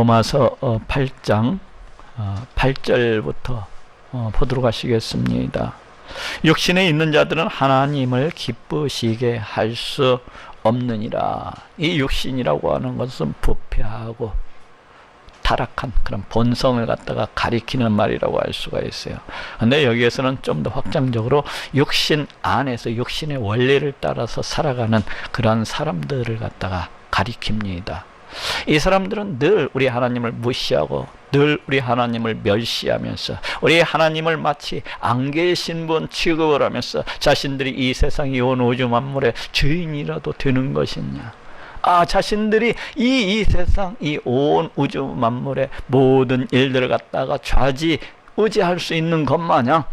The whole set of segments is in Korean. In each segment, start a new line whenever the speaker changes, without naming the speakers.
로마서 8장 8절부터 보도록 하시겠습니다. 육신에 있는 자들은 하나님을 기쁘시게 할 수 없느니라. 이 육신이라고 하는 것은 부패하고 타락한 그런 본성을 갖다가 가리키는 말이라고 할 수가 있어요. 근데 여기에서는 좀 더 확장적으로 육신 안에서 육신의 원리를 따라서 살아가는 그런 사람들을 갖다가 가리킵니다. 이 사람들은 늘 우리 하나님을 무시하고 늘 우리 하나님을 멸시하면서 우리 하나님을 마치 안 계신 분 취급을 하면서 자신들이 이 세상 이 온 우주 만물의 주인이라도 되는 것이냐, 자신들이 이 세상 이 온 우주 만물의 모든 일들을 갖다가 좌지우지할 수 있는 것 마냥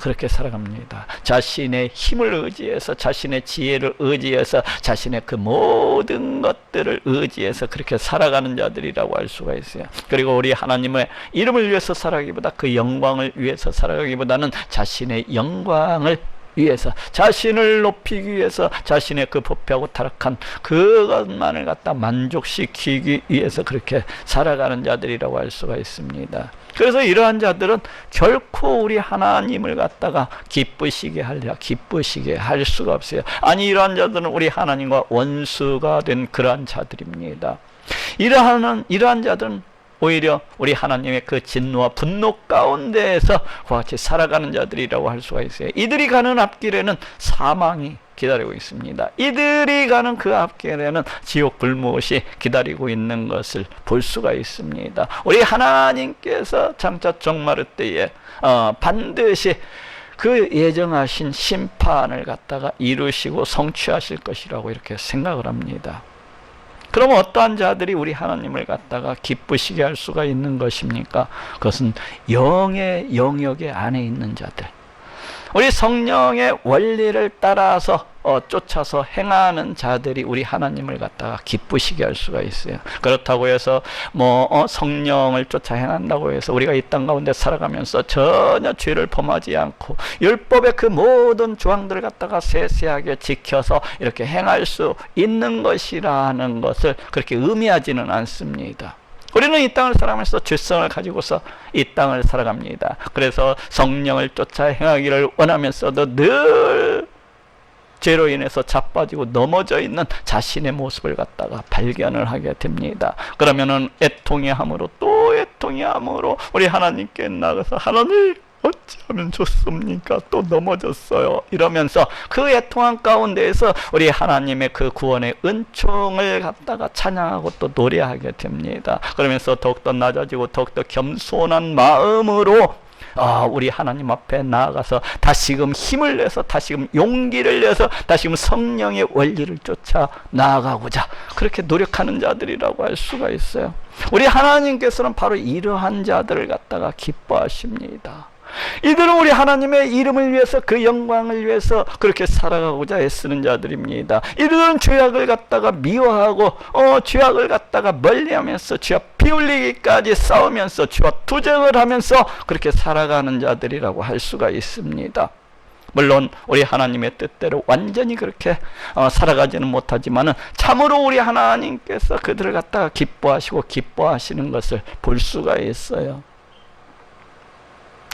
그렇게 살아갑니다. 자신의 힘을 의지해서, 자신의 지혜를 의지해서, 자신의 그 모든 것들을 의지해서 그렇게 살아가는 자들이라고 할 수가 있어요. 그리고 우리 하나님의 이름을 위해서 살아가기보다 그 영광을 위해서 살아가기보다는 자신의 영광을 위해서, 자신을 높이기 위해서, 자신의 그 부패하고 타락한 그것만을 갖다 만족시키기 위해서 그렇게 살아가는 자들이라고 할 수가 있습니다. 그래서 이러한 자들은 결코 우리 하나님을 갖다가 기쁘시게 할 수가 없어요. 아니, 이러한 자들은 우리 하나님과 원수가 된 그러한 자들입니다. 이러한 자들은 오히려 우리 하나님의 그 진노와 분노 가운데에서 그와 같이 살아가는 자들이라고 할 수가 있어요. 이들이 가는 앞길에는 사망이 기다리고 있습니다. 이들이 가는 그 앞길에는 지옥 불못이 기다리고 있는 것을 볼 수가 있습니다. 우리 하나님께서 장차 종말의 때에 반드시 그 예정하신 심판을 갖다가 이루시고 성취하실 것이라고 이렇게 생각을 합니다. 그럼 어떠한 자들이 우리 하나님을 갖다가 기쁘시게 할 수가 있는 것입니까? 그것은 영의 영역 안에 있는 자들, 우리 성령의 원리를 따라서 쫓아서 행하는 자들이 우리 하나님을 갖다가 기쁘시게 할 수가 있어요. 그렇다고 해서 성령을 쫓아 행한다고 해서 우리가 이 땅 가운데 살아가면서 전혀 죄를 범하지 않고 율법의 그 모든 조항들을 갖다가 세세하게 지켜서 이렇게 행할 수 있는 것이라는 것을 그렇게 의미하지는 않습니다. 우리는 이 땅을 살아가면서 죄성을 가지고서 이 땅을 살아갑니다. 그래서 성령을 쫓아 행하기를 원하면서도 늘 죄로 인해서 자빠지고 넘어져 있는 자신의 모습을 갖다가 발견을 하게 됩니다. 그러면은 애통해함으로 또 애통해함으로 우리 하나님께 나가서 하나님 어찌하면 좋습니까? 또 넘어졌어요. 이러면서 그 애통한 가운데에서 우리 하나님의 그 구원의 은총을 갖다가 찬양하고 또 노래하게 됩니다. 그러면서 더욱더 낮아지고 더욱더 겸손한 마음으로 우리 하나님 앞에 나아가서 다시금 힘을 내서, 다시금 용기를 내서, 다시금 성령의 원리를 쫓아 나아가고자 그렇게 노력하는 자들이라고 할 수가 있어요. 우리 하나님께서는 바로 이러한 자들을 갖다가 기뻐하십니다. 이들은 우리 하나님의 이름을 위해서, 그 영광을 위해서 그렇게 살아가고자 애쓰는 자들입니다. 이들은 죄악을 갖다가 미워하고 죄악을 갖다가 멀리하면서 죄와 피 흘리기까지 싸우면서 죄와 투쟁을 하면서 그렇게 살아가는 자들이라고 할 수가 있습니다. 물론 우리 하나님의 뜻대로 완전히 그렇게 살아가지는 못하지만은 참으로 우리 하나님께서 그들을 갖다가 기뻐하시고 기뻐하시는 것을 볼 수가 있어요.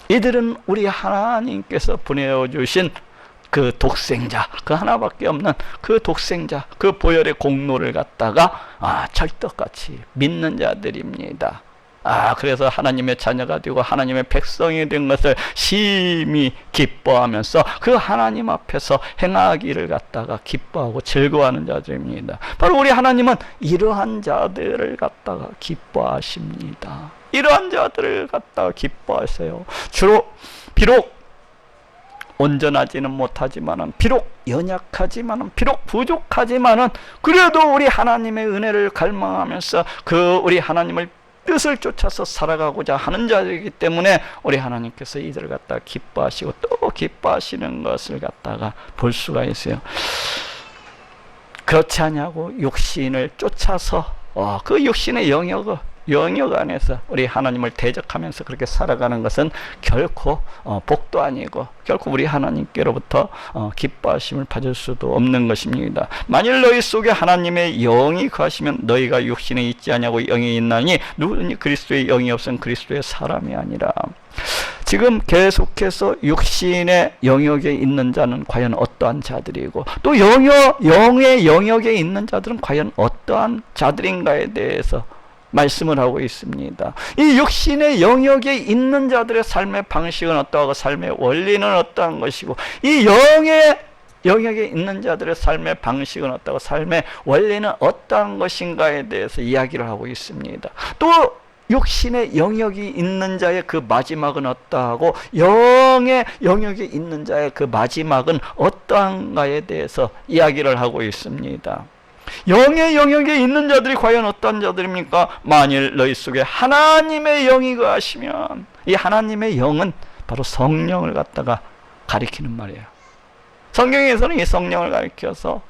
이들은 우리 하나님께서 보내주신 그 독생자, 그 하나밖에 없는 그 독생자, 그 보혈의 공로를 갖다가 찰떡같이 믿는 자들입니다. 그래서 하나님의 자녀가 되고 하나님의 백성이 된 것을 심히 기뻐하면서 그 하나님 앞에서 행하기를 갖다가 기뻐하고 즐거워하는 자들입니다. 바로 우리 하나님은 이러한 자들을 갖다가 기뻐하십니다. 이러한 자들을 갖다가 기뻐하세요. 비록 온전하지는 못하지만은, 비록 연약하지만은, 비록 부족하지만은, 그래도 우리 하나님의 은혜를 갈망하면서 그 우리 하나님을 뜻을 쫓아서 살아가고자 하는 자들이기 때문에 우리 하나님께서 이들을 갖다가 기뻐하시고 또 기뻐하시는 것을 갖다가 볼 수가 있어요. 그렇지 않냐고 육신을 쫓아서 그 육신의 영역을 영역 안에서 우리 하나님을 대적하면서 그렇게 살아가는 것은 결코 복도 아니고 결코 우리 하나님께로부터 기뻐하심을 받을 수도 없는 것입니다. 만일 너희 속에 하나님의 영이 거하시면 너희가 육신에 있지 아니하고 영이 있나니 누구든지 그리스도의 영이 없으면 그리스도의 사람이 아니라. 지금 계속해서 육신의 영역에 있는 자는 과연 어떠한 자들이고 또 영의 영역에 있는 자들은 과연 어떠한 자들인가에 대해서 말씀을 하고 있습니다. 이 육신의 영역에 있는 자들의 삶의 방식은 어떠하고 삶의 원리는 어떠한 것이고 이 영의 영역에 있는 자들의 삶의 방식은 어떠하고 삶의 원리는 어떠한 것인가에 대해서 이야기를 하고 있습니다. 또 육신의 영역이 있는 자의 그 마지막은 어떠하고 영의 영역이 있는 자의 그 마지막은 어떠한가에 대해서 이야기를 하고 있습니다. 영의 영역에 있는 자들이 과연 어떤 자들입니까? 만일 너희 속에 하나님의 영이 거하시면, 이 하나님의 영은 바로 성령을 갖다가 가리키는 말이에요. 성경에서는 이 성령을 가리켜서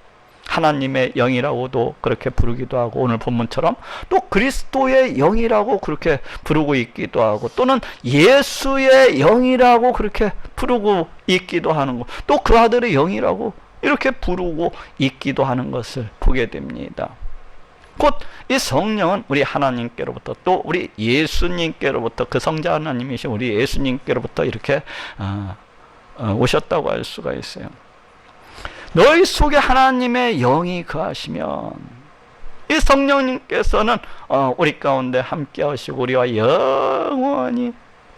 하나님의 영이라고도 그렇게 부르기도 하고 오늘 본문처럼 또 그리스도의 영이라고 그렇게 부르고 있기도 하고 또는 예수의 영이라고 그렇게 부르고 있기도 하는 것, 또 그 아들의 영이라고 이렇게 부르고 있기도 하는 것을 보게 됩니다. 곧 이 성령은 우리 하나님께로부터 또 우리 예수님께로부터 그 성자 하나님이신 우리 예수님께로부터 이렇게 오셨다고 할 수가 있어요. 너희 속에 하나님의 영이 거하시면 이 성령님께서는 우리 가운데 함께 하시고 우리와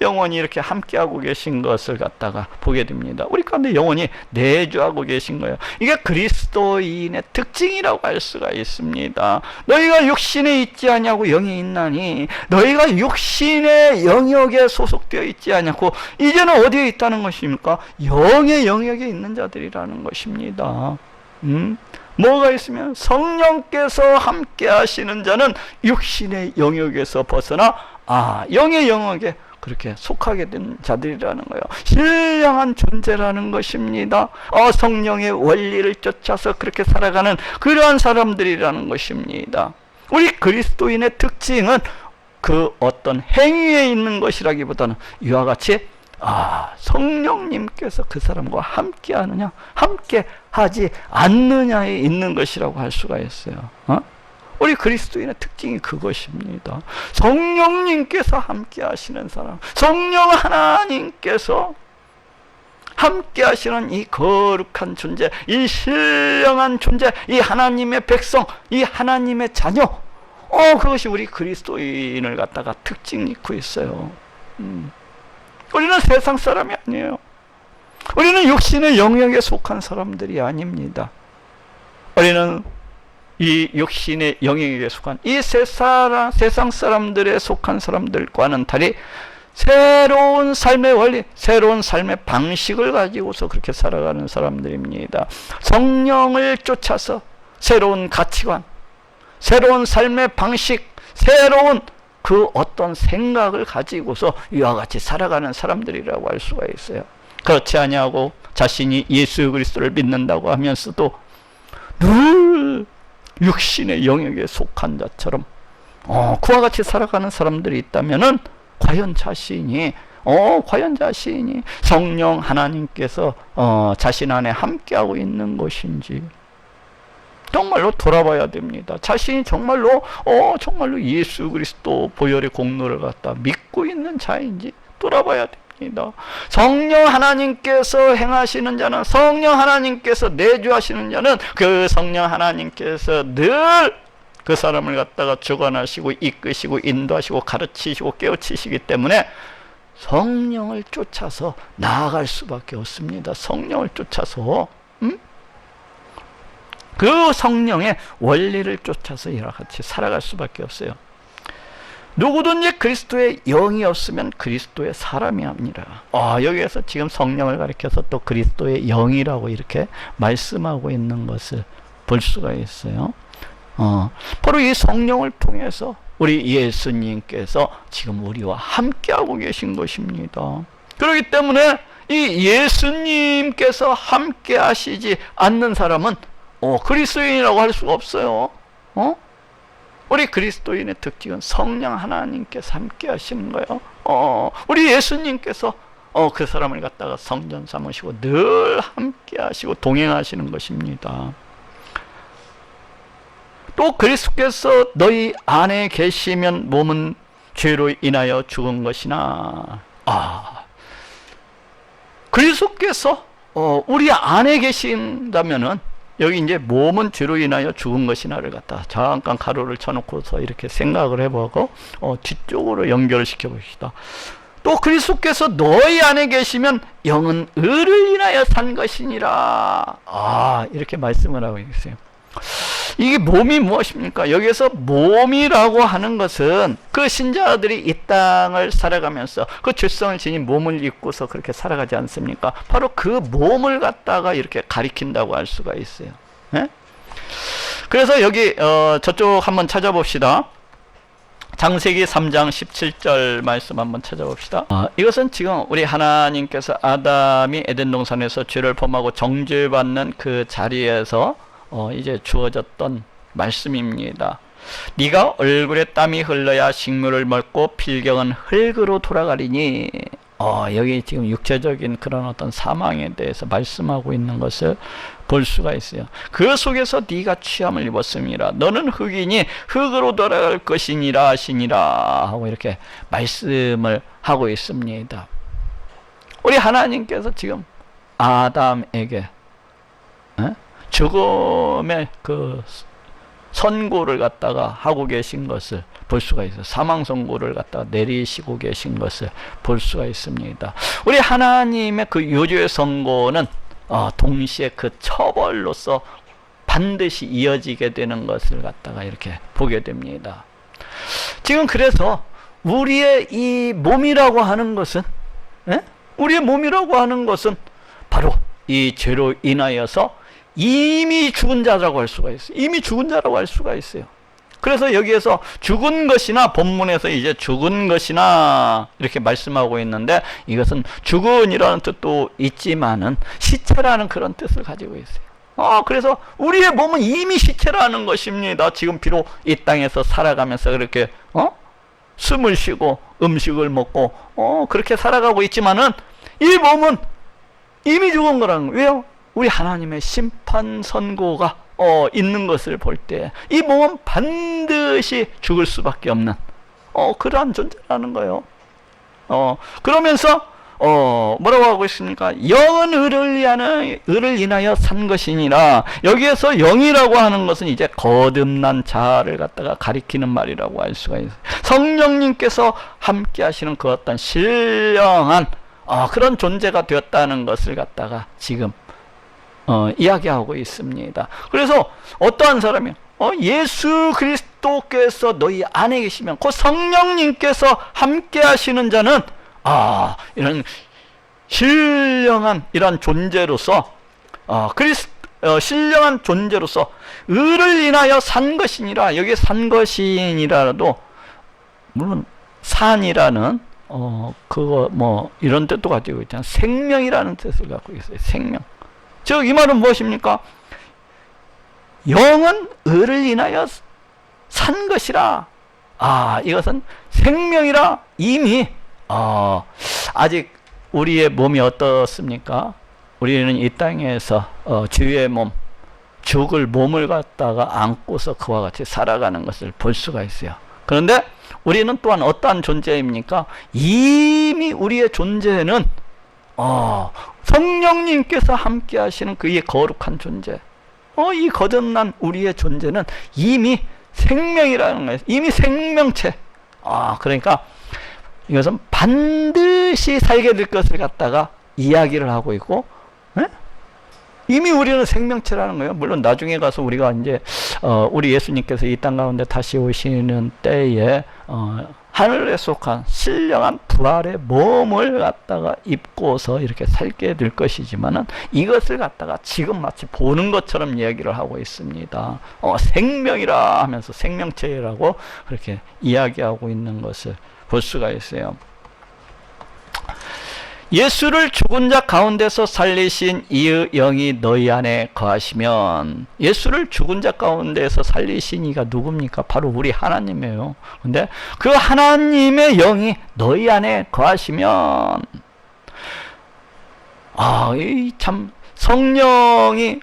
영원히 이렇게 함께하고 계신 것을 갖다가 보게 됩니다. 우리 가운데 영원히 내주하고 계신 거예요. 이게 그리스도인의 특징이라고 할 수가 있습니다. 너희가 육신에 있지 아니하고 영이 있나니 너희가 육신의 영역에 소속되어 있지 아니하고 이제는 어디에 있다는 것입니까? 영의 영역에 있는 자들이라는 것입니다. 뭐가 있으면 성령께서 함께 하시는 자는 육신의 영역에서 벗어나 영의 영역에 그렇게 속하게 된 자들이라는 거예요. 신령한 존재라는 것입니다. 성령의 원리를 쫓아서 그렇게 살아가는 그러한 사람들이라는 것입니다. 우리 그리스도인의 특징은 그 어떤 행위에 있는 것이라기보다는 이와 같이 성령님께서 그 사람과 함께 하느냐 함께 하지 않느냐에 있는 것이라고 할 수가 있어요. 우리 그리스도인의 특징이 그것입니다. 성령님께서 함께 하시는 사람, 성령 하나님께서 함께 하시는 이 거룩한 존재, 이 신령한 존재, 이 하나님의 백성, 이 하나님의 자녀, 그것이 우리 그리스도인을 갖다가 특징이 있고 있어요. 우리는 세상 사람이 아니에요. 우리는 육신의 영역에 속한 사람들이 아닙니다. 우리는 이 육신의 영역에 속한 이 세상 사람들에 속한 사람들과는 달리 새로운 삶의 원리, 새로운 삶의 방식을 가지고서 그렇게 살아가는 사람들입니다. 성령을 쫓아서 새로운 가치관, 새로운 삶의 방식, 새로운 그 어떤 생각을 가지고서 이와 같이 살아가는 사람들이라고 할 수가 있어요. 그렇지 아니하고 자신이 예수 그리스도를 믿는다고 하면서도 늘 육신의 영역에 속한 자처럼 그와 같이 살아가는 사람들이 있다면은 과연 자신이 성령 하나님께서 자신 안에 함께하고 있는 것인지 정말로 돌아봐야 됩니다. 자신이 정말로 예수 그리스도 보혈의 공로를 갖다 믿고 있는 자인지 돌아봐야 됩니다. 성령 하나님께서 행하시는 자는, 성령 하나님께서 내주하시는 자는 그 성령 하나님께서 늘 그 사람을 갖다가 주관하시고 이끄시고 인도하시고 가르치시고 깨우치시기 때문에 성령을 쫓아서 나아갈 수밖에 없습니다. 성령을 쫓아서 그 성령의 원리를 쫓아서 이와 같이 살아갈 수밖에 없어요. 누구든지 그리스도의 영이 없으면 그리스도의 사람이 아니라. 여기에서 지금 성령을 가리켜서 또 그리스도의 영이라고 이렇게 말씀하고 있는 것을 볼 수가 있어요. 바로 이 성령을 통해서 우리 예수님께서 지금 우리와 함께하고 계신 것입니다. 그렇기 때문에 이 예수님께서 함께 하시지 않는 사람은 그리스도인이라고 할 수가 없어요. 우리 그리스도인의 특징은 성령 하나님께서 함께 하시는 거예요. 우리 예수님께서 그 사람을 갖다가 성전 삼으시고 늘 함께 하시고 동행하시는 것입니다. 또 그리스도께서 너희 안에 계시면 몸은 죄로 인하여 죽은 것이나, 그리스도께서 우리 안에 계신다면은, 여기 이제 몸은 죄로 인하여 죽은 것이나를 갖다 잠깐 가로를 쳐놓고서 이렇게 생각을 해보고 뒤쪽으로 연결시켜 봅시다. 또 그리스도께서 너희 안에 계시면 영은 의를 인하여 산 것이니라. 이렇게 말씀을 하고 있어요. 이게 몸이 무엇입니까? 여기서 몸이라고 하는 것은 그 신자들이 이 땅을 살아가면서 그 죄성을 지닌 몸을 입고서 그렇게 살아가지 않습니까? 바로 그 몸을 갖다가 이렇게 가리킨다고 할 수가 있어요. 네? 그래서 여기 저쪽 한번 찾아봅시다. 창세기 3장 17절 말씀 한번 찾아봅시다. 이것은 지금 우리 하나님께서 아담이 에덴 동산에서 죄를 범하고 정죄받는 그 자리에서 이제 주어졌던 말씀입니다. 네가 얼굴에 땀이 흘러야 식물을 먹고 필경은 흙으로 돌아가리니. 여기 지금 육체적인 그런 어떤 사망에 대해서 말씀하고 있는 것을 볼 수가 있어요. 그 속에서 네가 취함을 입었음이라. 너는 흙이니 흙으로 돌아갈 것이니라 하시니라 하고 이렇게 말씀을 하고 있습니다. 우리 하나님께서 지금 아담에게 죽음의 그 선고를 갖다가 하고 계신 것을 볼 수가 있어요. 사망 선고를 갖다가 내리시고 계신 것을 볼 수가 있습니다. 우리 하나님의 그 유죄의 선고는 동시에 그 처벌로서 반드시 이어지게 되는 것을 갖다가 이렇게 보게 됩니다. 지금 그래서 우리의 이 몸이라고 하는 것은, 우리의 몸이라고 하는 것은 바로 이 죄로 인하여서 이미 죽은 자라고 할 수가 있어요. 이미 죽은 자라고 할 수가 있어요. 그래서 여기에서 죽은 것이나, 본문에서 이제 죽은 것이나 이렇게 말씀하고 있는데, 이것은 죽은이라는 뜻도 있지만은 시체라는 그런 뜻을 가지고 있어요. 그래서 우리의 몸은 이미 시체라는 것입니다. 지금 비록 이 땅에서 살아가면서 그렇게 숨을 쉬고 음식을 먹고 그렇게 살아가고 있지만은 이 몸은 이미 죽은 거라는 거예요. 왜요? 우리 하나님의 심판 선고가 있는 것을 볼 때 이 몸은 반드시 죽을 수밖에 없는 그러한 존재라는 거예요. 그러면서 뭐라고 하고 있습니까? 영은 의를 인하여 산 것이니라. 여기에서 영이라고 하는 것은 이제 거듭난 자를 갖다가 가리키는 말이라고 할 수가 있어요. 성령님께서 함께 하시는 그 어떤 신령한 그런 존재가 되었다는 것을 갖다가 지금 이야기하고 있습니다. 그래서 어떠한 사람이 예수 그리스도께서 너희 안에 계시면 그 성령님께서 함께 하시는 자는 이런 신령한 이런 존재로서 신령한 존재로서 의를 인하여 산 것이니라. 여기 산 것이니라도 물론 산이라는 그거 뭐 이런 뜻도 가지고 있잖아요. 생명이라는 뜻을 갖고 있어요. 생명. 즉 이 말은 무엇입니까? 영은 의를 인하여 산 것이라. 이것은 생명이라. 이미 아직 우리의 몸이 어떻습니까? 우리는 이 땅에서 주의 몸, 죽을 몸을 갖다가 안고서 그와 같이 살아가는 것을 볼 수가 있어요. 그런데 우리는 또한 어떠한 존재입니까? 이미 우리의 존재는 성령님께서 함께 하시는 그의 거룩한 존재, 이 거듭난 우리의 존재는 이미 생명이라는 거예요. 이미 생명체. 그러니까 이것은 반드시 살게 될 것을 갖다가 이야기를 하고 있고, 이미 우리는 생명체라는 거예요. 물론 나중에 가서 우리가 이제 우리 예수님께서 이 땅 가운데 다시 오시는 때에 하늘에 속한 신령한 부활의 몸을 갖다가 입고서 이렇게 살게 될 것이지만은, 이것을 갖다가 지금 마치 보는 것처럼 이야기를 하고 있습니다. 생명이라 하면서 생명체라고 그렇게 이야기하고 있는 것을 볼 수가 있어요. 예수를 죽은 자 가운데서 살리신 이의 영이 너희 안에 거하시면, 예수를 죽은 자 가운데서 살리신 이가 누굽니까? 바로 우리 하나님이에요. 근데 그 하나님의 영이 너희 안에 거하시면, 이 참 성령이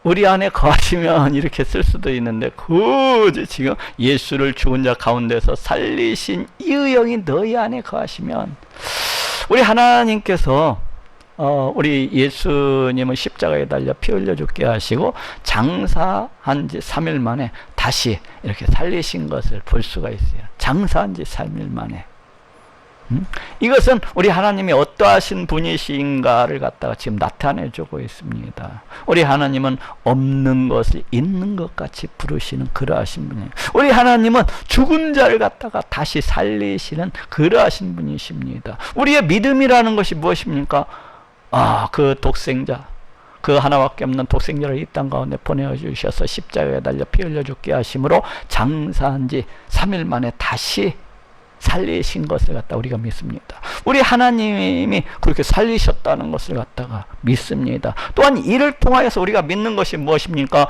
우리 안에 거하시면 이렇게 쓸 수도 있는데, 굳이 지금 예수를 죽은 자 가운데서 살리신 이의 영이 너희 안에 거하시면, 우리 하나님께서 우리 예수님은 십자가에 달려 피 흘려 죽게 하시고 장사한 지 3일 만에 다시 이렇게 살리신 것을 볼 수가 있어요. 장사한 지 3일 만에. 이것은 우리 하나님이 어떠하신 분이신가를 갖다가 지금 나타내주고 있습니다. 우리 하나님은 없는 것을 있는 것 같이 부르시는 그러하신 분이에요. 우리 하나님은 죽은 자를 갖다가 다시 살리시는 그러하신 분이십니다. 우리의 믿음이라는 것이 무엇입니까? 그 독생자, 그 하나밖에 없는 독생자를 이 땅 가운데 보내주셔서 십자가에 달려 피 흘려 죽게 하심으로 장사한 지 3일 만에 다시 살리신 것을 갖다 우리가 믿습니다. 우리 하나님이 그렇게 살리셨다는 것을 갖다가 믿습니다. 또한 이를 통하여서 우리가 믿는 것이 무엇입니까?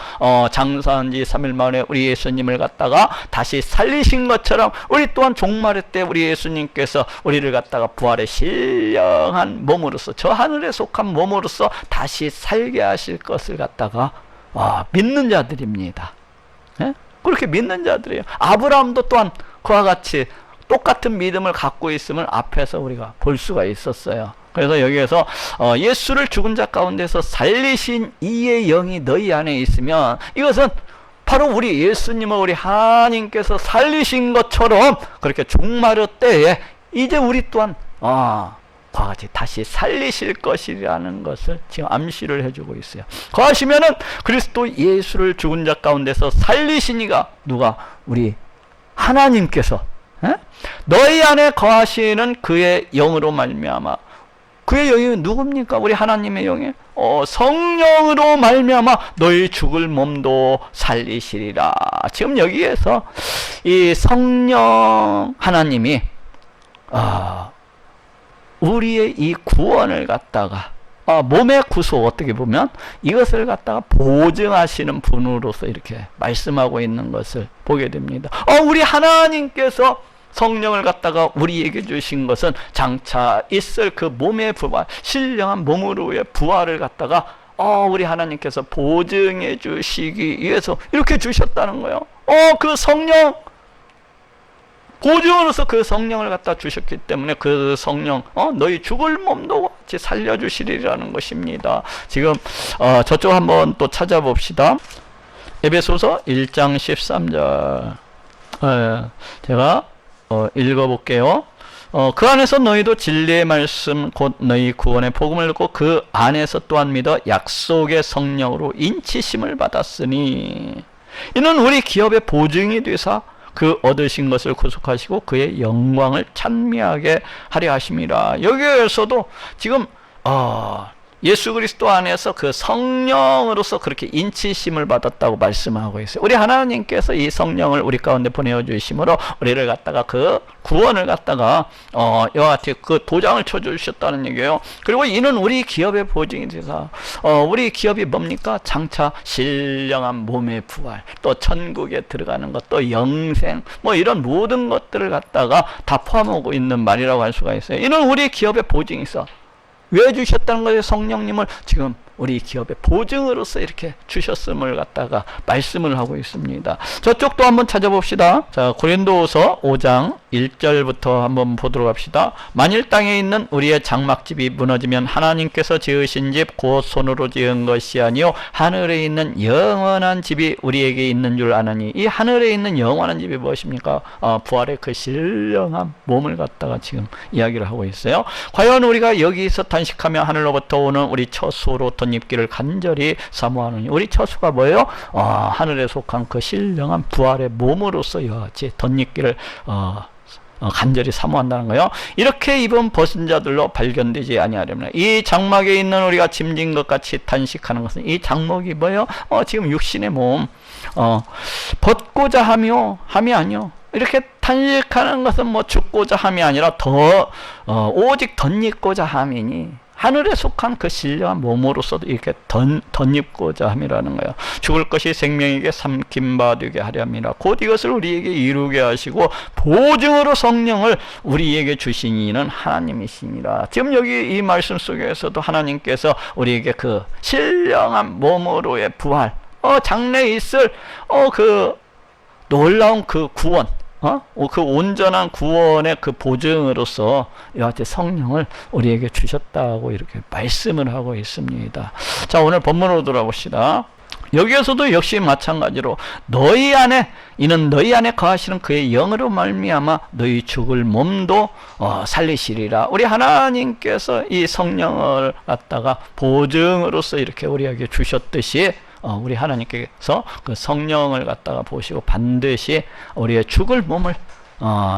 장사한 지 3일 만에 우리 예수님을 갖다가 다시 살리신 것처럼 우리 또한 종말의 때 우리 예수님께서 우리를 갖다가 부활의 신령한 몸으로서, 저 하늘에 속한 몸으로서 다시 살게 하실 것을 갖다가 믿는 자들입니다. 예? 그렇게 믿는 자들이에요. 아브라함도 또한 그와 같이 똑같은 믿음을 갖고 있음을 앞에서 우리가 볼 수가 있었어요. 그래서 여기에서 예수를 죽은 자 가운데서 살리신 이의 영이 너희 안에 있으면, 이것은 바로 우리 예수님을 우리 하나님께서 살리신 것처럼 그렇게 종말의 때에 이제 우리 또한 그와 같이 다시 살리실 것이라는 것을 지금 암시를 해주고 있어요. 거하시면은 그리스도 예수를 죽은 자 가운데서 살리신 이가 누가? 우리 하나님께서 너희 안에 거하시는 그의 영으로 말미암아. 그의 영이 누굽니까? 우리 하나님의 영이 성령으로 말미암아 너희 죽을 몸도 살리시리라. 지금 여기에서 이 성령 하나님이 우리의 이 구원을 갖다가 몸의 구속, 어떻게 보면 이것을 갖다가 보증하시는 분으로서 이렇게 말씀하고 있는 것을 보게 됩니다. 우리 하나님께서 성령을 갖다가 우리에게 주신 것은 장차 있을 그 몸의 부활, 신령한 몸으로의 부활을 갖다가 우리 하나님께서 보증해 주시기 위해서 이렇게 주셨다는 거예요. 그 성령, 보증으로서 그 성령을 갖다 주셨기 때문에 그 성령 너희 죽을 몸도 같이 살려주시리라는 것입니다. 지금 저쪽 한번 또 찾아봅시다. 에베소서 1장 13절 제가 읽어볼게요. 그 안에서 너희도 진리의 말씀 곧 너희 구원의 복음을 듣고 그 안에서 또한 믿어 약속의 성령으로 인치심을 받았으니 이는 우리 기업의 보증이 되사 그 얻으신 것을 구속하시고 그의 영광을 찬미하게 하려 하심이라. 여기에서도 지금 예수 그리스도 안에서 그 성령으로서 그렇게 인치심을 받았다고 말씀하고 있어요. 우리 하나님께서 이 성령을 우리 가운데 보내어 주심으로 우리를 갖다가 그 구원을 갖다가 이와 같이 그 도장을 쳐 주셨다는 얘기예요. 그리고 이는 우리 기업의 보증이 되사 우리 기업이 뭡니까? 장차 신령한 몸의 부활, 또 천국에 들어가는 것, 또 영생, 뭐 이런 모든 것들을 갖다가 다 포함하고 있는 말이라고 할 수가 있어요. 이는 우리 기업의 보증이 있어. 왜 주셨다는 거예요? 성령님을 지금 우리 기업의 보증으로서 이렇게 주셨음을 갖다가 말씀을 하고 있습니다. 저쪽도 한번 찾아봅시다. 자, 고린도후서 5장 1절부터 한번 보도록 합시다. 만일 땅에 있는 우리의 장막집이 무너지면 하나님께서 지으신 집 곧 손으로 지은 것이 아니요 하늘에 있는 영원한 집이 우리에게 있는 줄 아느니. 이 하늘에 있는 영원한 집이 무엇입니까? 부활의 그 신령한 몸을 갖다가 지금 이야기를 하고 있어요. 과연 우리가 여기서 단식하며 하늘로부터 오는 우리 처수로 덧입기를 간절히 사모하느니. 우리 처수가 뭐예요? 하늘에 속한 그 신령한 부활의 몸으로서 여하지 덧입기를 간절히 사모한다는 거예요. 이렇게 입은 벗은 자들로 발견되지 아니하려면. 이 장막에 있는 우리가 짐진 것 같이 단식하는 것은 이 장막이 뭐예요? 지금 육신의 몸 벗고자 함이 아니요 이렇게 탄식하는 것은 뭐 죽고자 함이 아니라 더 오직 덧입고자 함이니, 하늘에 속한 그 신령한 몸으로서도 이렇게 덧입고자 함이라는 거예요. 죽을 것이 생명에게 삼킨 바 되게 하려 함이라. 곧 이것을 우리에게 이루게 하시고 보증으로 성령을 우리에게 주신 이는 하나님이시니라. 지금 여기 이 말씀 속에서도 하나님께서 우리에게 그 신령한 몸으로의 부활, 장래에 있을 그 놀라운 그 구원, 그 온전한 구원의 그 보증으로서 이와 같이 성령을 우리에게 주셨다고 이렇게 말씀을 하고 있습니다. 자, 오늘 본문으로 돌아봅시다. 여기에서도 역시 마찬가지로 이는 너희 안에 거하시는 그의 영으로 말미암아 너희 죽을 몸도 살리시리라. 우리 하나님께서 이 성령을 갖다가 보증으로서 이렇게 우리에게 주셨듯이 우리 하나님께서 그 성령을 갖다가 보시고 반드시 우리의 죽을 몸을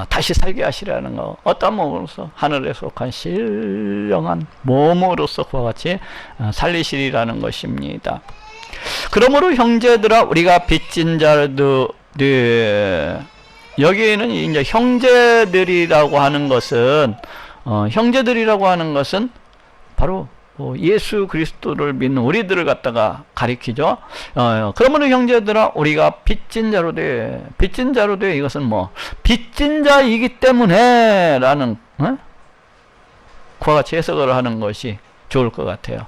다시 살게 하시라는 거. 어떤 몸으로서? 하늘에 속한 신령한 몸으로서 그와 같이 살리시리라는 것입니다. 그러므로 형제들아, 우리가 빚진 자들, 여기에는 이제 형제들이라고 하는 것은 바로 예수 그리스도를 믿는 우리들을 갖다가 가리키죠. 그러므로 형제들아, 우리가 빚진 자로 돼. 이것은 빚진 자이기 때문에 라는 그와 같이 해석을 하는 것이 좋을 것 같아요.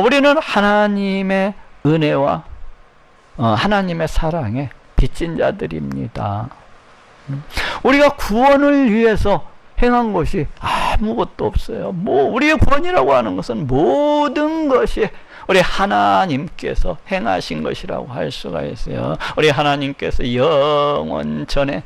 우리는 하나님의 은혜와 하나님의 사랑에 빚진 자들입니다. 우리가 구원을 위해서 행한 것이 아무것도 없어요. 우리의 구원이라고 하는 것은 모든 것이 우리 하나님께서 행하신 것이라고 할 수가 있어요. 우리 하나님께서 영원 전에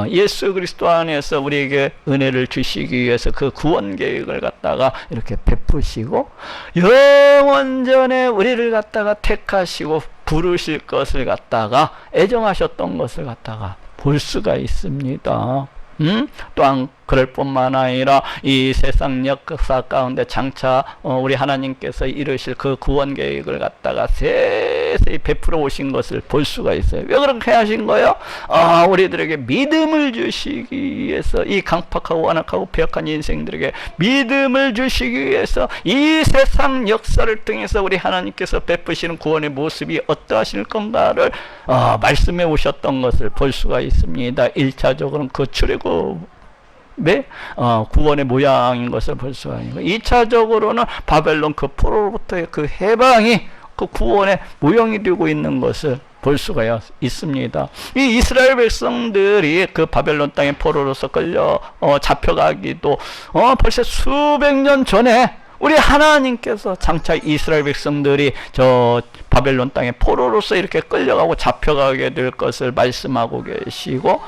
예수 그리스도 안에서 우리에게 은혜를 주시기 위해서 그 구원 계획을 갖다가 이렇게 베푸시고, 영원 전에 우리를 갖다가 택하시고 부르실 것을 갖다가 애정하셨던 것을 갖다가 볼 수가 있습니다. 또한 그럴 뿐만 아니라 이 세상 역사 가운데 장차 우리 하나님께서 이루실 그 구원 계획을 갖다가 세세히 베풀어 오신 것을 볼 수가 있어요. 왜 그렇게 하신 거예요? 우리들에게 믿음을 주시기 위해서, 이 강팍하고 완악하고 배역한 인생들에게 믿음을 주시기 위해서 이 세상 역사를 통해서 우리 하나님께서 베푸시는 구원의 모습이 어떠하실 건가를 말씀해 오셨던 것을 볼 수가 있습니다. 1차적으로는 그 출애굽 구원의 모양인 것을 볼 수가 있고, 2차적으로는 바벨론 그 포로로부터의 그 해방이 그 구원의 모형이 되고 있는 것을 볼 수가 있습니다. 이 이스라엘 백성들이 그 바벨론 땅의 포로로서 끌려 잡혀가기도 벌써 수백 년 전에 우리 하나님께서 장차 이스라엘 백성들이 저 바벨론 땅의 포로로서 이렇게 끌려가고 잡혀가게 될 것을 말씀하고 계시고,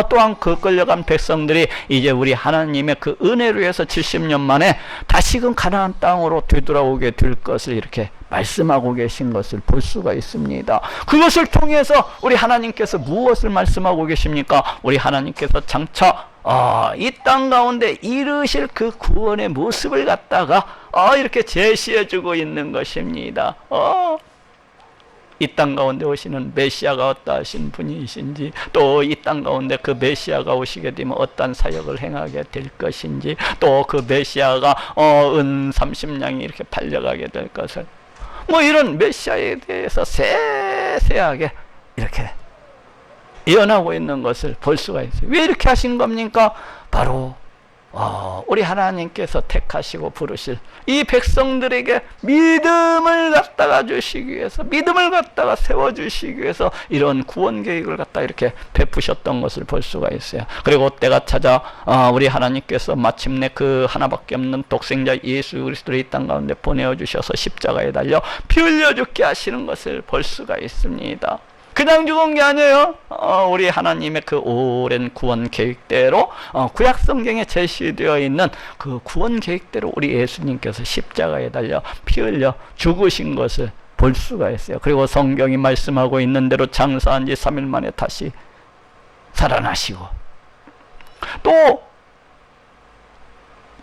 또한 그 끌려간 백성들이 이제 우리 하나님의 그 은혜로 해서 70년 만에 다시금 가나안 땅으로 되돌아오게 될 것을 이렇게 말씀하고 계신 것을 볼 수가 있습니다. 그것을 통해서 우리 하나님께서 무엇을 말씀하고 계십니까? 우리 하나님께서 장차 이 땅 가운데 이루실 그 구원의 모습을 갖다가 이렇게 제시해주고 있는 것입니다. 이 땅 가운데 오시는 메시아가 어떠하신 분이신지, 또 이 땅 가운데 그 메시아가 오시게 되면 어떠한 사역을 행하게 될 것인지, 또 그 메시아가 은 30냥이 이렇게 팔려가게 될 것을, 이런 메시아에 대해서 세세하게 이렇게 예언하고 있는 것을 볼 수가 있어요. 왜 이렇게 하신 겁니까? 바로 우리 하나님께서 택하시고 부르실 이 백성들에게 믿음을 갖다가 주시기 위해서, 믿음을 갖다가 세워주시기 위해서 이런 구원 계획을 갖다 이렇게 베푸셨던 것을 볼 수가 있어요. 그리고 때가 찾아 우리 하나님께서 마침내 그 하나밖에 없는 독생자 예수 그리스도를 이 땅 가운데 보내어 주셔서 십자가에 달려 피 흘려 죽게 하시는 것을 볼 수가 있습니다. 그냥 죽은 게 아니에요. 우리 하나님의 그 오랜 구원 계획대로 구약 성경에 제시되어 있는 그 구원 계획대로 우리 예수님께서 십자가에 달려 피 흘려 죽으신 것을 볼 수가 있어요. 그리고 성경이 말씀하고 있는 대로 장사한 지 3일 만에 다시 살아나시고, 또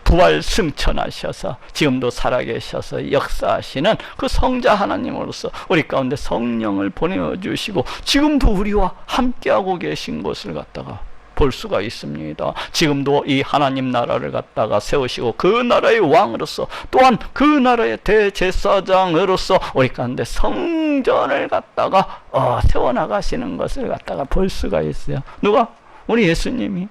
부활 승천하셔서 지금도 살아계셔서 역사하시는 그 성자 하나님으로서 우리 가운데 성령을 보내주시고 지금도 우리와 함께하고 계신 것을 갖다가 볼 수가 있습니다. 지금도 이 하나님 나라를 갖다가 세우시고 그 나라의 왕으로서 또한 그 나라의 대제사장으로서 우리 가운데 성전을 갖다가 세워나가시는 것을 갖다가 볼 수가 있어요. 누가? 우리 예수님이.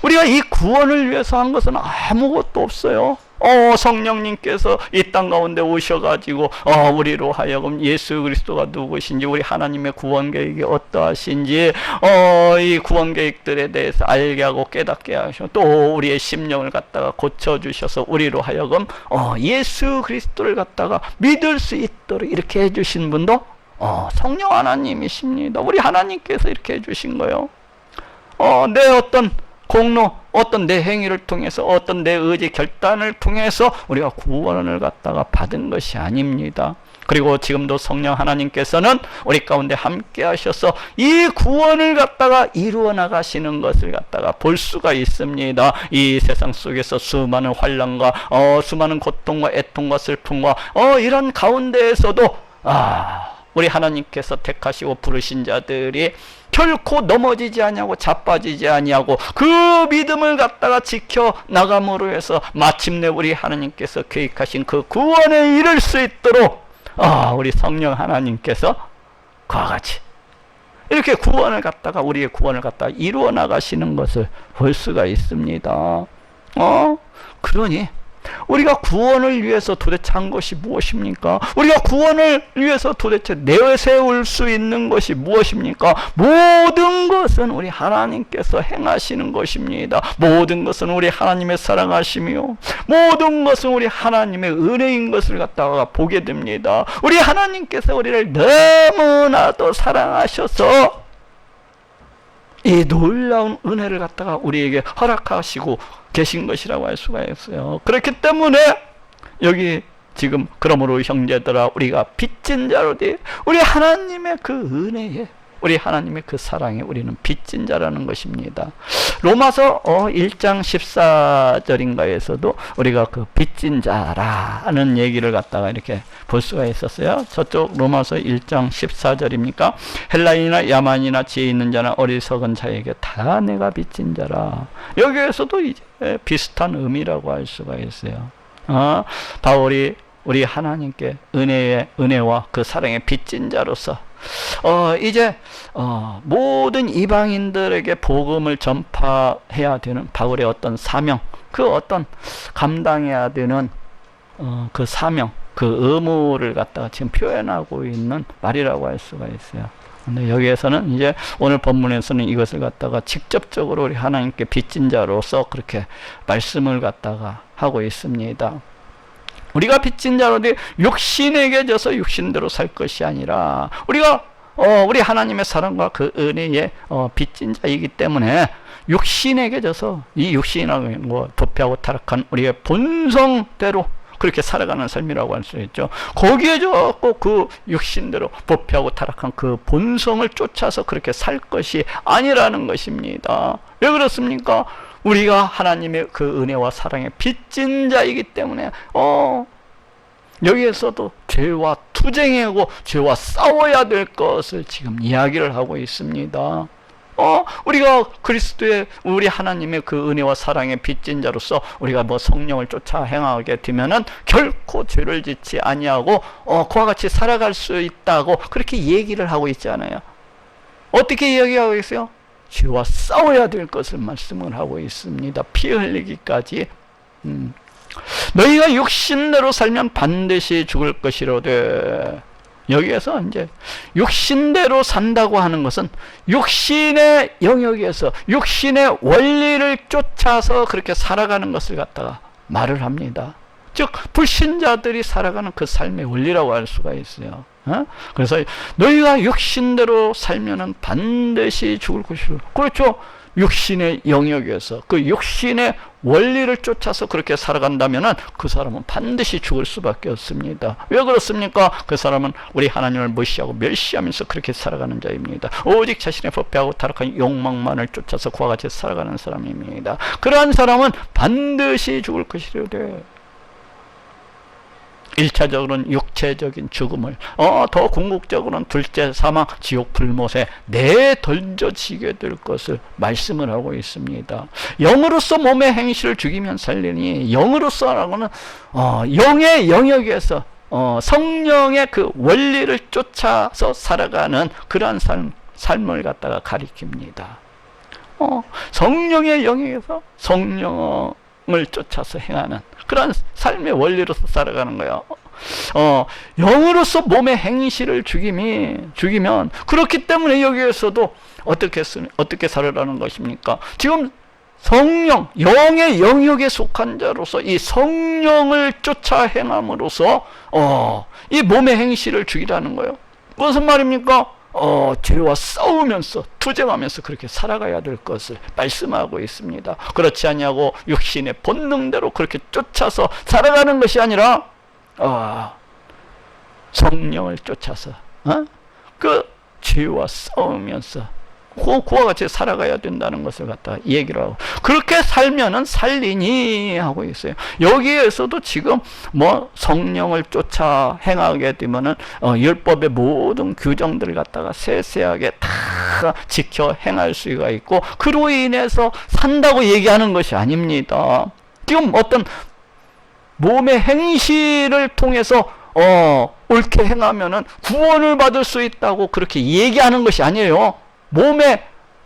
우리가 이 구원을 위해서 한 것은 아무것도 없어요. 성령님께서 이 땅 가운데 오셔가지고 우리로 하여금 예수 그리스도가 누구신지, 우리 하나님의 구원 계획이 어떠하신지 이 구원 계획들에 대해서 알게 하고 깨닫게 하시고, 또 우리의 심령을 갖다가 고쳐주셔서 우리로 하여금 예수 그리스도를 갖다가 믿을 수 있도록 이렇게 해주신 분도 성령 하나님이십니다. 우리 하나님께서 이렇게 해주신 거예요. 내 어떤 공로, 어떤 내 행위를 통해서, 어떤 내 의지 결단을 통해서 우리가 구원을 갖다가 받은 것이 아닙니다. 그리고 지금도 성령 하나님께서는 우리 가운데 함께 하셔서 이 구원을 갖다가 이루어 나가시는 것을 갖다가 볼 수가 있습니다. 이 세상 속에서 수많은 환난과 수많은 고통과 애통과 슬픔과 이런 가운데에서도 우리 하나님께서 택하시고 부르신 자들이 결코 넘어지지 아니하고 자빠지지 아니하고 그 믿음을 갖다가 지켜 나감으로 해서 마침내 우리 하나님께서 계획하신 그 구원에 이를 수 있도록 우리 성령 하나님께서 그와 같이 이렇게 구원을 갖다가, 우리의 구원을 갖다가 이루어 나가시는 것을 볼 수가 있습니다. 그러니 우리가 구원을 위해서 도대체 한 것이 무엇입니까? 우리가 구원을 위해서 도대체 내세울 수 있는 것이 무엇입니까? 모든 것은 우리 하나님께서 행하시는 것입니다. 모든 것은 우리 하나님의 사랑하심이요, 모든 것은 우리 하나님의 은혜인 것을 갖다가 보게 됩니다. 우리 하나님께서 우리를 너무나도 사랑하셔서 이 놀라운 은혜를 갖다가 우리에게 허락하시고 계신 것이라고 할 수가 있어요. 그렇기 때문에 여기 지금 그러므로 형제들아 우리가 빚진 자로되 우리 하나님의 그 은혜에, 우리 하나님의 그 사랑에 우리는 빚진 자라는 것입니다. 로마서 1장 14절인가에서도 우리가 그 빚진 자라는 얘기를 갖다가 이렇게 볼 수가 있었어요. 저쪽 로마서 1장 14절입니까? 헬라인이나 야만이나 지혜 있는 자나 어리석은 자에게 다 내가 빚진 자라. 여기에서도 이제 비슷한 의미라고 할 수가 있어요. 바울이 우리 하나님께 은혜와 그 사랑의 빚진 자로서 이제 모든 이방인들에게 복음을 전파해야 되는 바울의 어떤 사명, 그 어떤 감당해야 되는 그 사명, 그 의무를 갖다가 지금 표현하고 있는 말이라고 할 수가 있어요. 근데 여기에서는 이제 오늘 본문에서는 이것을 갖다가 직접적으로 우리 하나님께 빚진 자로서 그렇게 말씀을 갖다가 하고 있습니다. 우리가 빚진 자로되 육신에게 져서 육신대로 살 것이 아니라 우리가 우리 하나님의 사랑과 그 은혜에 빚진 자이기 때문에 육신에게 져서 이 육신이라는 거 부패하고 타락한 우리의 본성대로 그렇게 살아가는 삶이라고 할 수 있죠. 거기에 졌고 그 육신대로 부패하고 타락한 그 본성을 쫓아서 그렇게 살 것이 아니라는 것입니다. 왜 그렇습니까? 우리가 하나님의 그 은혜와 사랑에 빚진 자이기 때문에 여기에서도 죄와 투쟁하고 죄와 싸워야 될 것을 지금 이야기를 하고 있습니다. 우리가 그리스도의 우리 하나님의 그 은혜와 사랑에 빚진 자로서 우리가 뭐 성령을 쫓아 행하게 되면은 결코 죄를 짓지 아니하고 그와 같이 살아갈 수 있다고 그렇게 얘기를 하고 있잖아요. 어떻게 이야기하고 있어요? 죄와 싸워야 될 것을 말씀을 하고 있습니다. 피 흘리기까지. 너희가 육신대로 살면 반드시 죽을 것이로되. 여기에서 이제 육신대로 산다고 하는 것은 육신의 영역에서 육신의 원리를 쫓아서 그렇게 살아가는 것을 갖다가 말을 합니다. 즉 불신자들이 살아가는 그 삶의 원리라고 할 수가 있어요. 그래서 너희가 육신대로 살면은 반드시 죽을 것이로. 그렇죠. 육신의 영역에서 그 육신의 원리를 쫓아서 그렇게 살아간다면은 그 사람은 반드시 죽을 수밖에 없습니다. 왜 그렇습니까? 그 사람은 우리 하나님을 무시하고 멸시하면서 그렇게 살아가는 자입니다. 오직 자신의 부패하고 타락한 욕망만을 쫓아서 그와 같이 살아가는 사람입니다. 그러한 사람은 반드시 죽을 것이로되. 1차적으로는 육체적인 죽음을, 더 궁극적으로는 둘째 사망, 지옥 불못에 내던져지게 될 것을 말씀을 하고 있습니다. 영으로서 몸의 행실을 죽이면 살리니, 영으로서라고는 영의 영역에서 성령의 그 원리를 쫓아서 살아가는 그러한 삶을 갖다가 가리킵니다. 성령의 영역에서 성령을 쫓아서 행하는 그런 삶의 원리로서 살아가는 거예요. 영으로서 몸의 행실을 죽이면, 그렇기 때문에 여기에서도 어떻게 살아가는 것입니까? 지금 성령, 영의 영역에 속한 자로서 이 성령을 쫓아 행함으로써 이 몸의 행실을 죽이라는 거예요. 무슨 말입니까? 죄와 싸우면서 투쟁하면서 그렇게 살아가야 될 것을 말씀하고 있습니다. 그렇지 않냐고 육신의 본능대로 그렇게 쫓아서 살아가는 것이 아니라 성령을 쫓아서 그 죄와 싸우면서 그와 같이 살아가야 된다는 것을 갖다 얘기를 하고, 그렇게 살면은 살리니 하고 있어요. 여기에서도 지금 성령을 쫓아 행하게 되면은 율법의 모든 규정들을 갖다가 세세하게 다 지켜 행할 수가 있고, 그로 인해서 산다고 얘기하는 것이 아닙니다. 지금 어떤 몸의 행실을 통해서 옳게 행하면은 구원을 받을 수 있다고 그렇게 얘기하는 것이 아니에요. 몸의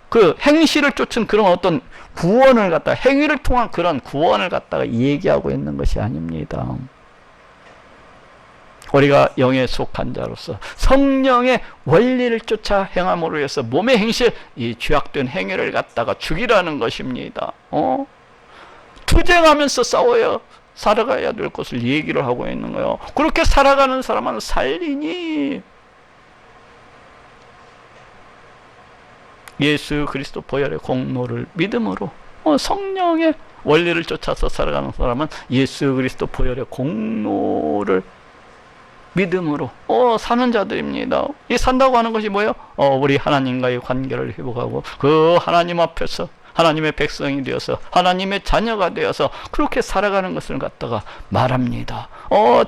그 행실을 쫓은 그런 어떤 구원을 갖다가, 행위를 통한 그런 구원을 갖다가 얘기하고 있는 것이 아닙니다. 우리가 영에 속한 자로서 성령의 원리를 쫓아 행함으로 해서 몸의 행실, 이 죄악된 행위를 갖다가 죽이라는 것입니다. 투쟁하면서 싸워야 살아가야 될 것을 얘기를 하고 있는 거예요. 그렇게 살아가는 사람은 살리니, 예수 그리스도 보혈의 공로를 믿음으로, 성령의 원리를 쫓아서 살아가는 사람은 예수 그리스도 보혈의 공로를 믿음으로 사는 자들입니다. 이 산다고 하는 것이 뭐예요? 우리 하나님과의 관계를 회복하고 그 하나님 앞에서 하나님의 백성이 되어서 하나님의 자녀가 되어서 그렇게 살아가는 것을 갖다가 말합니다.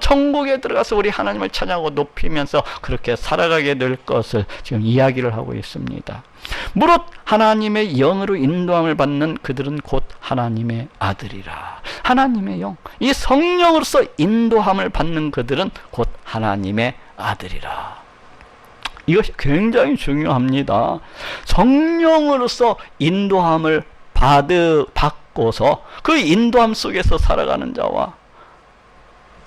천국에 들어가서 우리 하나님을 찬양하고 높이면서 그렇게 살아가게 될 것을 지금 이야기를 하고 있습니다. 무릇 하나님의 영으로 인도함을 받는 그들은 곧 하나님의 아들이라. 하나님의 영, 이 성령으로서 인도함을 받는 그들은 곧 하나님의 아들이라. 이것이 굉장히 중요합니다. 성령으로서 인도함을 받고서 그 인도함 속에서 살아가는 자와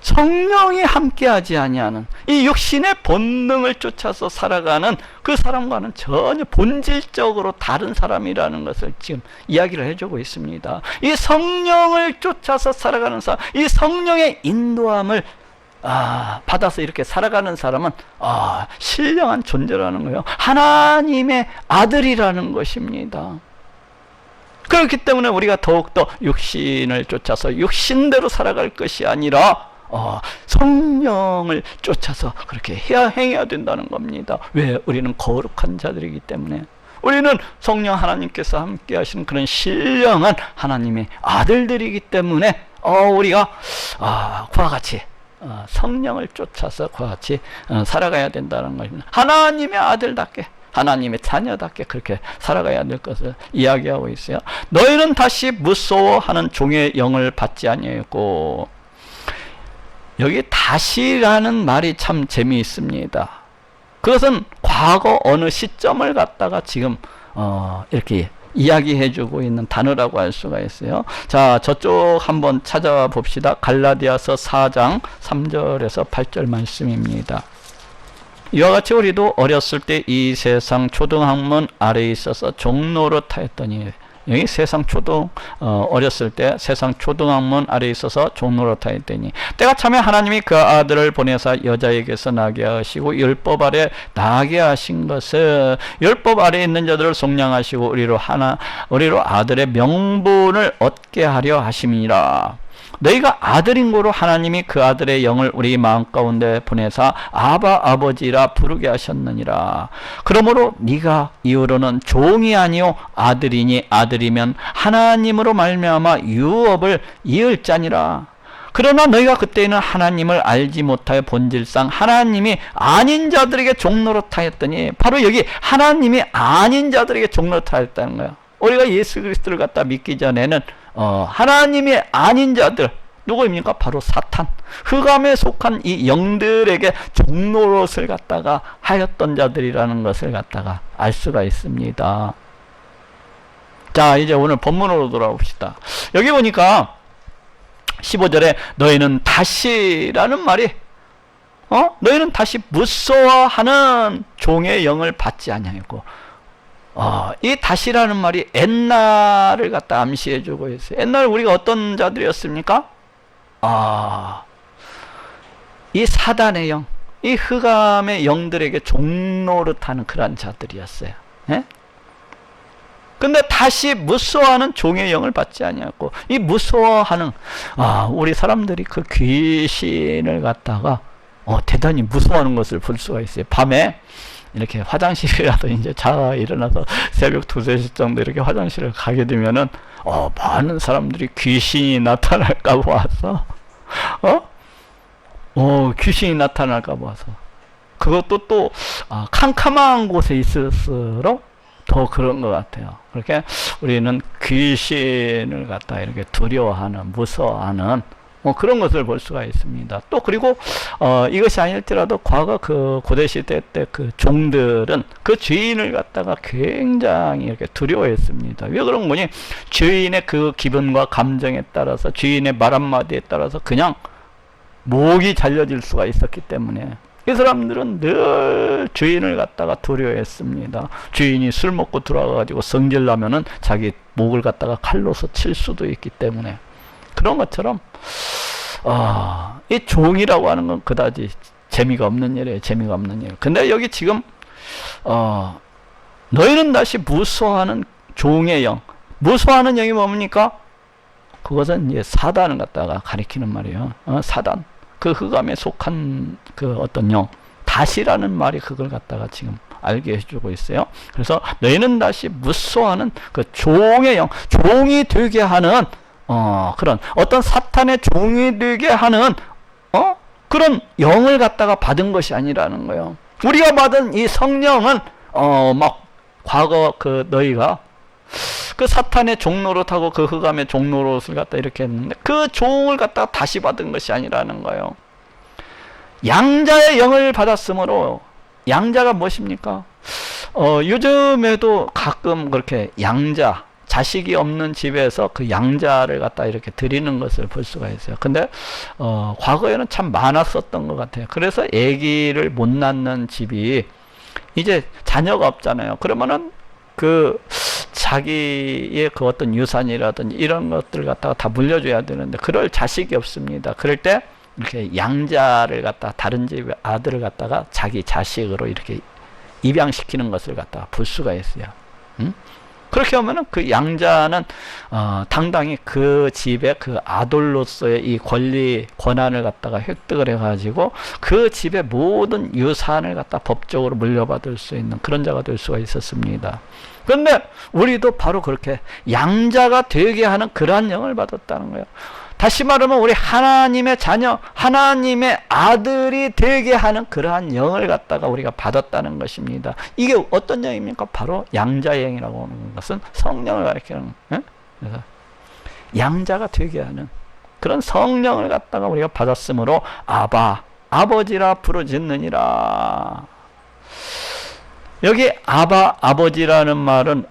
성령이 함께하지 아니하는 이 육신의 본능을 쫓아서 살아가는 그 사람과는 전혀 본질적으로 다른 사람이라는 것을 지금 이야기를 해주고 있습니다. 이 성령을 쫓아서 살아가는 사람, 이 성령의 인도함을 받아서 이렇게 살아가는 사람은 신령한 존재라는 거예요. 하나님의 아들이라는 것입니다. 그렇기 때문에 우리가 더욱더 육신을 쫓아서 육신대로 살아갈 것이 아니라 성령을 쫓아서 그렇게 행해야 된다는 겁니다. 왜? 우리는 거룩한 자들이기 때문에. 우리는 성령 하나님께서 함께 하시는 그런 신령한 하나님의 아들들이기 때문에 우리가 그와 같이 성령을 쫓아서 그와 같이 살아가야 된다는 것입니다. 하나님의 아들답게, 하나님의 자녀답게 그렇게 살아가야 될 것을 이야기하고 있어요. 너희는 다시 무서워하는 종의 영을 받지 아니하였고, 여기 다시라는 말이 참 재미있습니다. 그것은 과거 어느 시점을 갖다가 지금 이렇게 이야기해주고 있는 단어라고 할 수가 있어요. 자, 저쪽 한번 찾아와 봅시다. 갈라디아서 4장 3절에서 8절 말씀입니다. 이와 같이 우리도 어렸을 때 이 세상 초등학문 아래에 있어서 종노릇 하였더니, 여기 세상 어렸을 때 세상 초등학문 아래에 있어서 종노릇 하였더니, 때가 차면 하나님이 그 아들을 보내사 여자에게서 나게 하시고 율법 아래 나게 하신 것은 율법 아래에 있는 자들을 속량하시고 우리로 아들의 명분을 얻게 하려 하심이라. 너희가 아들인 고로 하나님이 그 아들의 영을 우리 마음 가운데 보내사 아바 아버지라 부르게 하셨느니라. 그러므로 네가 이후로는 종이 아니요 아들이니 아들이면 하나님으로 말미암아 유업을 이을 자니라. 그러나 너희가 그때는 하나님을 알지 못하여 본질상 하나님이 아닌 자들에게 종노릇하였더니, 바로 여기 하나님이 아닌 자들에게 종노릇하였다는 거예요. 우리가 예수 그리스도를 갖다 믿기 전에는 하나님이 아닌 자들, 누구입니까? 바로 사탄, 흑암에 속한 이 영들에게 종노릇을 갖다가 하였던 자들이라는 것을 갖다가 알 수가 있습니다. 자, 이제 오늘 본문으로 돌아옵시다. 여기 보니까 15절에 너희는 다시라는 말이, 너희는 다시 무서워하는 종의 영을 받지 아니하고, 이 다시라는 말이 옛날을 갖다 암시해주고 있어요. 옛날 우리가 어떤 자들이었습니까? 이 사단의 영, 이 흑암의 영들에게 종노릇하는 그런 자들이었어요. 예? 근데 다시 무서워하는 종의 영을 받지 아니하고, 이 무서워하는, 우리 사람들이 그 귀신을 갖다가 대단히 무서워하는 것을 볼 수가 있어요. 밤에 이렇게 화장실이라도 이제 자가 일어나서 새벽 2, 3시 정도 이렇게 화장실을 가게 되면은 많은 사람들이 귀신이 나타날까 봐서 귀신이 나타날까 봐서, 그것도 또 캄캄한 곳에 있을수록 더 그런 것 같아요. 그렇게 우리는 귀신을 갖다 이렇게 두려워하는, 무서워하는 그런 것을 볼 수가 있습니다. 또 그리고 이것이 아닐지라도 과거 그 고대시대 때 그 종들은 그 주인을 갖다가 굉장히 이렇게 두려워했습니다. 왜 그런 거니? 주인의 그 기분과 감정에 따라서, 주인의 말 한마디에 따라서 그냥 목이 잘려질 수가 있었기 때문에 이 사람들은 늘 주인을 갖다가 두려워했습니다. 주인이 술 먹고 들어와가지고 성질나면은 자기 목을 갖다가 칼로서 칠 수도 있기 때문에, 그런 것처럼 이 종이라고 하는 건 그다지 재미가 없는 일이에요. 재미가 없는 일. 근데 여기 지금 너희는 다시 무서워하는 종의 영, 무서워하는 영이 뭡니까? 그것은 이제 사단을 갖다가 가리키는 말이에요. 사단, 그 흑암에 속한 그 어떤 영, 다시라는 말이 그걸 갖다가 지금 알게 해주고 있어요. 그래서 너희는 다시 무서워하는 그 종의 영, 종이 되게 하는 그런 어떤 사탄의 종이 되게 하는 그런 영을 갖다가 받은 것이 아니라는 거예요. 우리가 받은 이 성령은 막 과거 그 너희가 그 사탄의 종노릇하고 그 흑암의 종노릇을 갖다 이렇게 했는데, 그 종을 갖다가 다시 받은 것이 아니라는 거예요. 양자의 영을 받았으므로, 양자가 무엇입니까? 요즘에도 가끔 그렇게 양자, 자식이 없는 집에서 그 양자를 갖다 이렇게 드리는 것을 볼 수가 있어요. 근데 과거에는 참 많았었던 것 같아요. 그래서 아기를 못 낳는 집이 이제 자녀가 없잖아요. 그러면은 그 자기의 그 어떤 유산이라든지 이런 것들 갖다가 다 물려줘야 되는데 그럴 자식이 없습니다. 그럴 때 이렇게 양자를 갖다, 다른 집의 아들을 갖다가 자기 자식으로 이렇게 입양시키는 것을 갖다가 볼 수가 있어요. 그렇게 하면은 그 양자는 당당히 그 집의 그 아들로서의 이 권리, 권한을 갖다가 획득을 해가지고 그 집의 모든 유산을 갖다 법적으로 물려받을 수 있는 그런 자가 될 수가 있었습니다. 그런데 우리도 바로 그렇게 양자가 되게 하는 그러한 영을 받았다는 거예요. 다시 말하면 우리 하나님의 자녀, 하나님의 아들이 되게 하는 그러한 영을 갖다가 우리가 받았다는 것입니다. 이게 어떤 영입니까? 바로 양자의 영이라고 하는 것은 성령을 가리키는, 그래서 양자가 되게 하는 그런 성령을 갖다가 우리가 받았으므로 아바, 아버지라 부르짖느니라. 여기 아바, 아버지라는 말은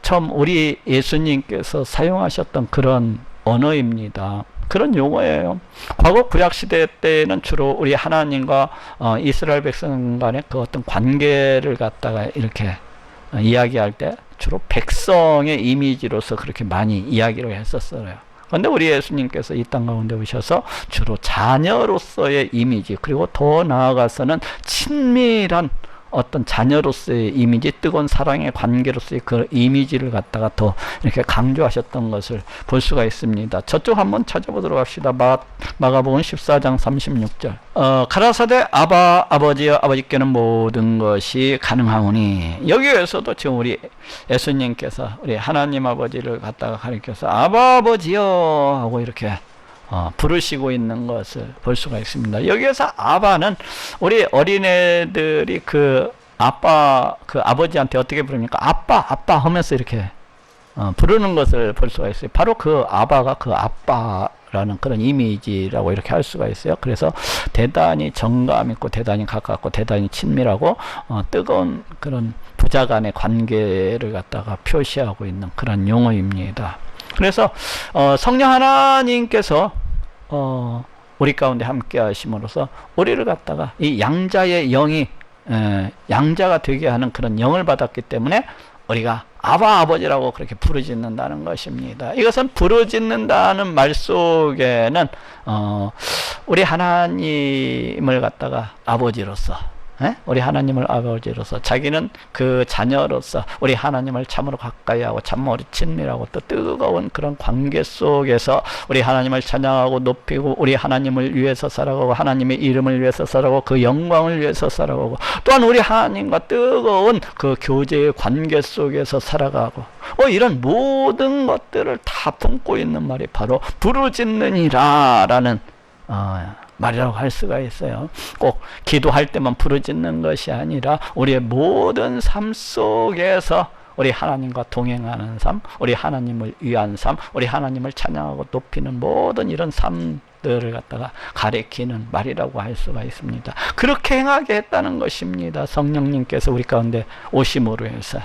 처음 우리 예수님께서 사용하셨던 그런 언어입니다. 그런 용어예요. 과거 구약시대 때는 주로 우리 하나님과 이스라엘 백성 간의 그 어떤 관계를 갖다가 이렇게 이야기할 때 주로 백성의 이미지로서 그렇게 많이 이야기를 했었어요. 그런데 우리 예수님께서 이 땅 가운데 오셔서 주로 자녀로서의 이미지, 그리고 더 나아가서는 친밀한 어떤 자녀로서의 이미지, 뜨거운 사랑의 관계로서의 그 이미지를 갖다가 더 이렇게 강조하셨던 것을 볼 수가 있습니다. 저쪽 한번 찾아보도록 합시다. 마가복음 14장 36절. 가라사대 아바, 아버지여, 아버지께는 모든 것이 가능하오니. 여기에서도 지금 우리 예수님께서 우리 하나님 아버지를 갖다가 가리켜서 아바, 아버지여 하고 이렇게 부르시고 있는 것을 볼 수가 있습니다. 여기에서 아바는 우리 어린애들이 그 아버지한테 어떻게 부릅니까? 아빠, 아빠 하면서 이렇게 부르는 것을 볼 수가 있어요. 바로 그 아바가 그 아빠라는 그런 이미지라고 이렇게 할 수가 있어요. 그래서 대단히 정감 있고 대단히 가깝고 대단히 친밀하고 뜨거운 그런 부자 간의 관계를 갖다가 표시하고 있는 그런 용어입니다. 그래서 성령 하나님께서 우리 가운데 함께 하심으로써 우리를 갖다가 이 양자의 영이 양자가 되게 하는 그런 영을 받았기 때문에 우리가 아바 아버지라고 그렇게 부르짖는다는 것입니다. 이것은 부르짖는다는 말 속에는 우리 하나님을 갖다가 아버지로서 우리 하나님을 아버지로서 자기는 그 자녀로서 우리 하나님을 참으로 가까이 하고 참으로 친밀하고 또 뜨거운 그런 관계 속에서 우리 하나님을 찬양하고 높이고 우리 하나님을 위해서 살아가고 하나님의 이름을 위해서 살아가고 그 영광을 위해서 살아가고 또한 우리 하나님과 뜨거운 그 교제의 관계 속에서 살아가고 이런 모든 것들을 다 품고 있는 말이 바로 부르짖느니라 라는 말이라고 할 수가 있어요. 꼭 기도할 때만 부르짖는 것이 아니라 우리의 모든 삶 속에서 우리 하나님과 동행하는 삶, 우리 하나님을 위한 삶, 우리 하나님을 찬양하고 높이는 모든 이런 삶들을 갖다가 가리키는 말이라고 할 수가 있습니다. 그렇게 행하게 했다는 것입니다. 성령님께서 우리 가운데 오심으로 해서